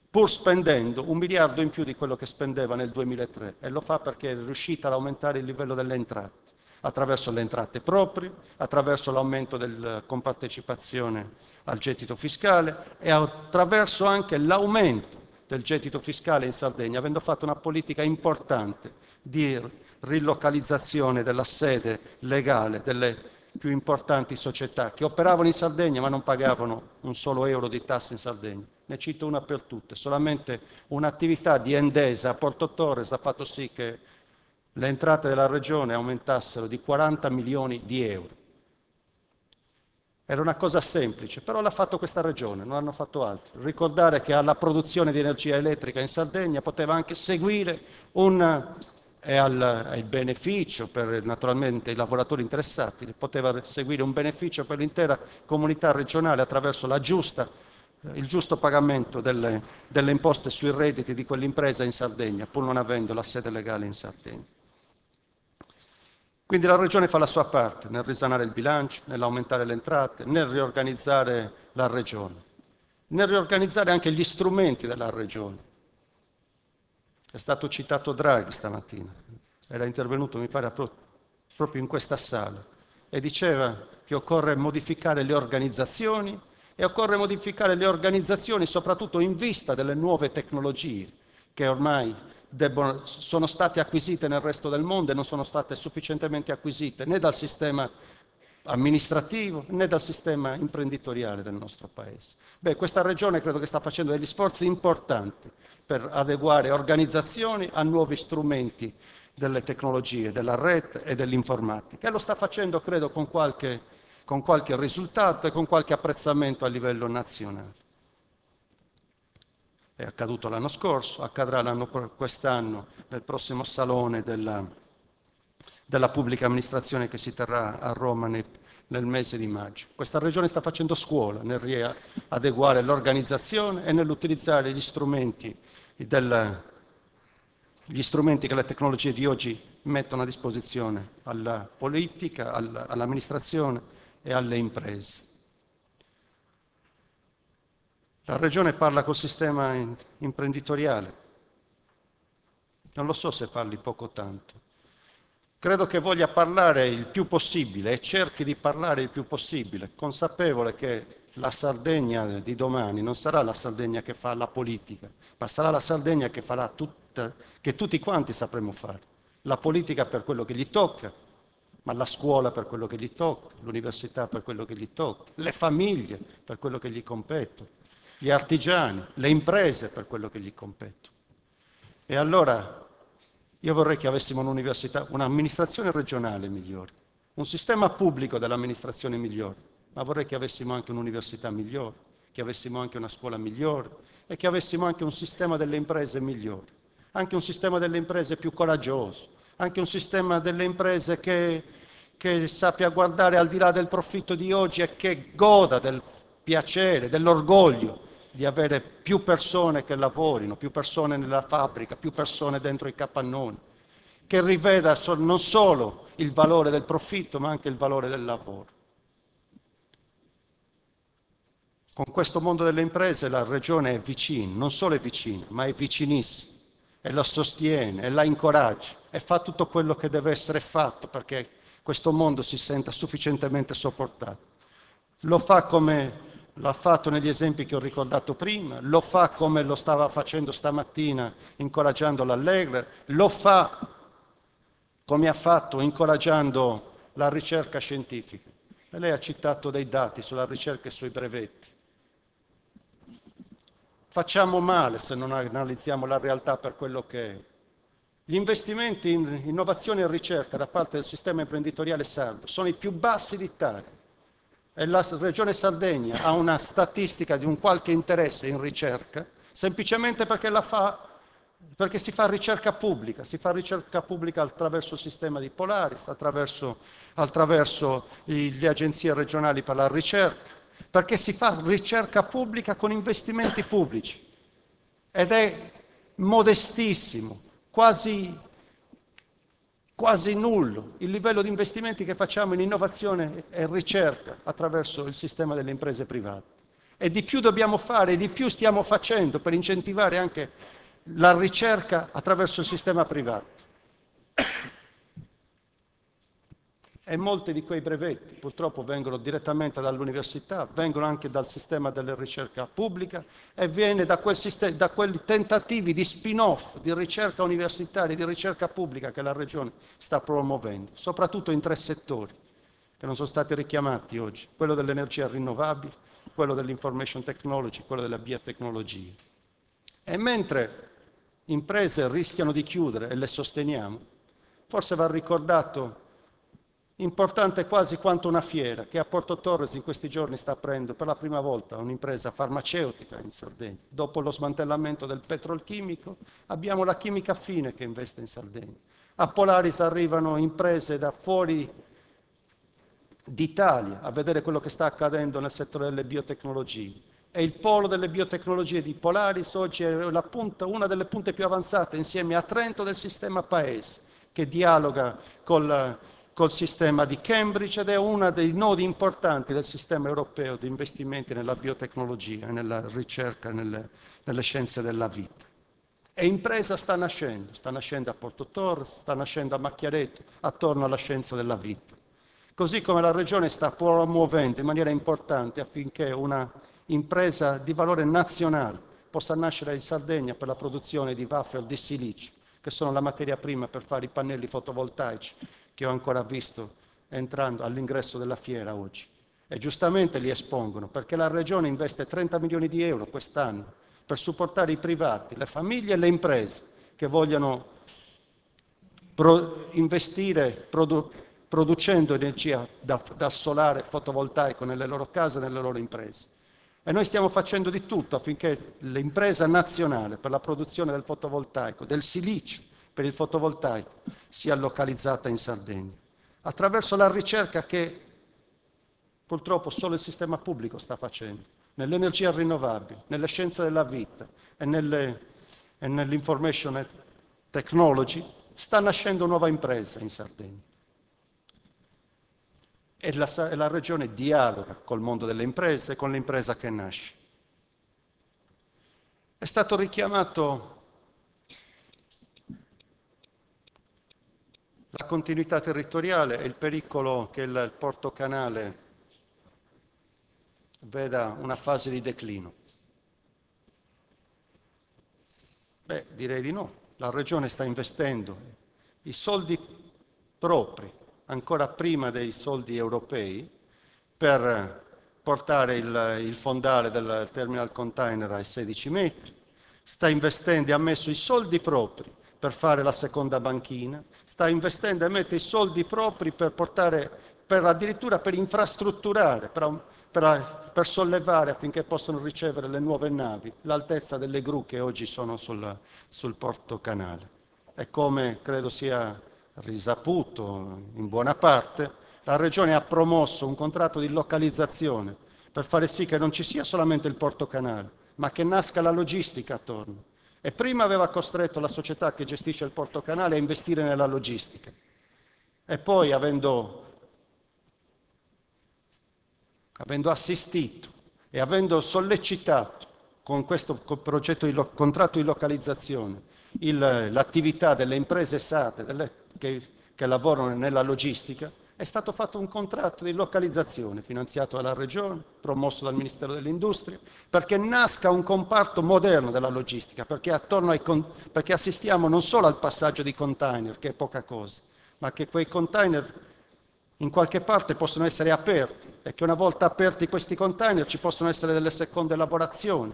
pur spendendo 1 miliardo in più di quello che spendeva nel 2003, e lo fa perché è riuscita ad aumentare il livello delle entrate, attraverso le entrate proprie, attraverso l'aumento della compartecipazione al gettito fiscale e attraverso anche l'aumento del gettito fiscale in Sardegna, avendo fatto una politica importante di rilocalizzazione della sede legale delle più importanti società che operavano in Sardegna ma non pagavano un solo euro di tasse in Sardegna. Ne cito una per tutte, solamente un'attività di Endesa a Porto Torres ha fatto sì che le entrate della regione aumentassero di 40 milioni di euro. Era una cosa semplice, però l'ha fatto questa regione, non hanno fatto altro. Ricordare che alla produzione di energia elettrica in Sardegna poteva anche seguire il beneficio per naturalmente i lavoratori interessati, poteva seguire un beneficio per l'intera comunità regionale attraverso il giusto pagamento delle imposte sui redditi di quell'impresa in Sardegna, pur non avendo la sede legale in Sardegna. Quindi la Regione fa la sua parte nel risanare il bilancio, nell'aumentare le entrate, nel riorganizzare la Regione, nel riorganizzare anche gli strumenti della Regione. È stato citato Draghi stamattina, era intervenuto mi pare proprio in questa sala e diceva che occorre modificare le organizzazioni e occorre modificare le organizzazioni soprattutto in vista delle nuove tecnologie che ormai sono state acquisite nel resto del mondo e non sono state sufficientemente acquisite né dal sistema amministrativo né dal sistema imprenditoriale del nostro Paese. Questa regione credo che sta facendo degli sforzi importanti per adeguare organizzazioni a nuovi strumenti delle tecnologie, della rete e dell'informatica. E lo sta facendo, credo, con qualche risultato e con qualche apprezzamento a livello nazionale. È accaduto l'anno scorso, accadrà quest'anno nel prossimo salone della pubblica amministrazione che si terrà a Roma nel mese di maggio. Questa regione sta facendo scuola nel riadeguare l'organizzazione e nell'utilizzare gli strumenti che le tecnologie di oggi mettono a disposizione alla politica, all'amministrazione e alle imprese. La Regione parla col sistema imprenditoriale. Non lo so se parli poco o tanto. Credo che voglia parlare il più possibile e cerchi di parlare il più possibile, consapevole che la Sardegna di domani non sarà la Sardegna che fa la politica, ma sarà la Sardegna che farà che tutti quanti sapremo fare. La politica per quello che gli tocca, ma la scuola per quello che gli tocca, l'università per quello che gli tocca, le famiglie per quello che gli compete, gli artigiani, le imprese per quello che gli competono. E allora io vorrei che avessimo un'università, un'amministrazione regionale migliore, un sistema pubblico dell'amministrazione migliore, ma vorrei che avessimo anche un'università migliore, che avessimo anche una scuola migliore e che avessimo anche un sistema delle imprese migliore, anche un sistema delle imprese più coraggioso, anche un sistema delle imprese che sappia guardare al di là del profitto di oggi e che goda del piacere, dell'orgoglio di avere più persone che lavorino, più persone nella fabbrica, più persone dentro i capannoni, che riveda non solo il valore del profitto, ma anche il valore del lavoro. Con questo mondo delle imprese la Regione è vicina, non solo è vicina, ma è vicinissima, e la sostiene, e la incoraggia, e fa tutto quello che deve essere fatto perché questo mondo si senta sufficientemente sopportato. Lo fa come l'ha fatto negli esempi che ho ricordato prima, lo fa come lo stava facendo stamattina incoraggiando l'Allegre, lo fa come ha fatto incoraggiando la ricerca scientifica. E lei ha citato dei dati sulla ricerca e sui brevetti. Facciamo male se non analizziamo la realtà per quello che è. Gli investimenti in innovazione e ricerca da parte del sistema imprenditoriale sardo sono i più bassi d'Italia. E la Regione Sardegna ha una statistica di un qualche interesse in ricerca, semplicemente perché si fa ricerca pubblica attraverso il sistema di Polaris, attraverso le agenzie regionali per la ricerca, perché si fa ricerca pubblica con investimenti pubblici ed è modestissimo, quasi nullo il livello di investimenti che facciamo in innovazione e ricerca attraverso il sistema delle imprese private. E di più dobbiamo fare, e di più stiamo facendo per incentivare anche la ricerca attraverso il sistema privato. E molti di quei brevetti purtroppo vengono direttamente dall'università, vengono anche dal sistema della ricerca pubblica e viene da quei tentativi di spin-off di ricerca universitaria, di ricerca pubblica che la Regione sta promuovendo, soprattutto in 3 settori che non sono stati richiamati oggi: quello delle energie rinnovabili, quello dell'information technology, quello della biotecnologia. E mentre imprese rischiano di chiudere e le sosteniamo, forse va ricordato importante quasi quanto una fiera che a Porto Torres in questi giorni sta aprendo per la prima volta un'impresa farmaceutica in Sardegna. Dopo lo smantellamento del petrolchimico abbiamo la chimica fine che investe in Sardegna. A Polaris arrivano imprese da fuori d'Italia a vedere quello che sta accadendo nel settore delle biotecnologie. E il polo delle biotecnologie di Polaris oggi è una delle punte più avanzate insieme a Trento del sistema Paese, che dialoga col sistema di Cambridge ed è uno dei nodi importanti del sistema europeo di investimenti nella biotecnologia, nella ricerca, nelle scienze della vita. E impresa sta nascendo a Porto Torres, sta nascendo a Macchiaretto, attorno alla scienza della vita. Così come la Regione sta promuovendo in maniera importante affinché una impresa di valore nazionale possa nascere in Sardegna per la produzione di wafer di silicio, che sono la materia prima per fare i pannelli fotovoltaici, che ho ancora visto entrando all'ingresso della fiera oggi. E giustamente li espongono, perché la Regione investe 30 milioni di euro quest'anno per supportare i privati, le famiglie e le imprese che vogliono investire producendo energia da solare fotovoltaico nelle loro case e nelle loro imprese. E noi stiamo facendo di tutto affinché l'impresa nazionale per la produzione del fotovoltaico, del silicio per il fotovoltaico, sia localizzata in Sardegna, attraverso la ricerca che purtroppo solo il sistema pubblico sta facendo, nell'energia rinnovabile, nelle scienze della vita e nell'information technology. Sta nascendo nuova impresa in Sardegna. E la Regione dialoga col mondo delle imprese, con l'impresa che nasce. È stato richiamato la continuità territoriale e il pericolo che il Porto Canale veda una fase di declino. Beh, direi di no. La Regione sta investendo i soldi propri, ancora prima dei soldi europei, per portare il fondale del terminal container ai 16 metri, sta investendo e ha messo i soldi propri per fare la seconda banchina, sta investendo e mette i soldi propri per addirittura per infrastrutturare, per sollevare affinché possano ricevere le nuove navi l'altezza delle gru che oggi sono sul Porto Canale. E come credo sia risaputo in buona parte, la Regione ha promosso un contratto di localizzazione per fare sì che non ci sia solamente il Porto Canale, ma che nasca la logistica attorno. E prima aveva costretto la società che gestisce il Porto Canale a investire nella logistica. E poi, avendo assistito e avendo sollecitato con questo contratto di localizzazione l'attività delle imprese sarde che lavorano nella logistica, è stato fatto un contratto di localizzazione finanziato dalla Regione, promosso dal Ministero dell'Industria, perché nasca un comparto moderno della logistica, perché assistiamo non solo al passaggio di container, che è poca cosa, ma che quei container in qualche parte possono essere aperti e che una volta aperti questi container ci possono essere delle seconde lavorazioni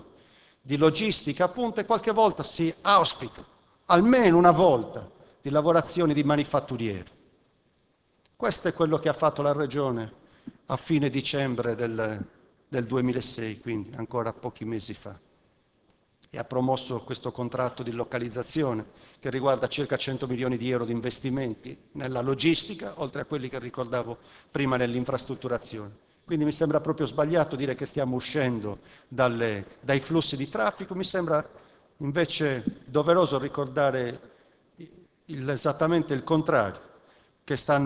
di logistica, appunto, e qualche volta si auspica, almeno una volta, di lavorazioni di manifatturieri. Questo è quello che ha fatto la Regione a fine dicembre del 2006, quindi ancora pochi mesi fa. E ha promosso questo contratto di localizzazione che riguarda circa 100 milioni di euro di investimenti nella logistica, oltre a quelli che ricordavo prima nell'infrastrutturazione. Quindi mi sembra proprio sbagliato dire che stiamo uscendo dai flussi di traffico, mi sembra invece doveroso ricordare esattamente il contrario, che stanno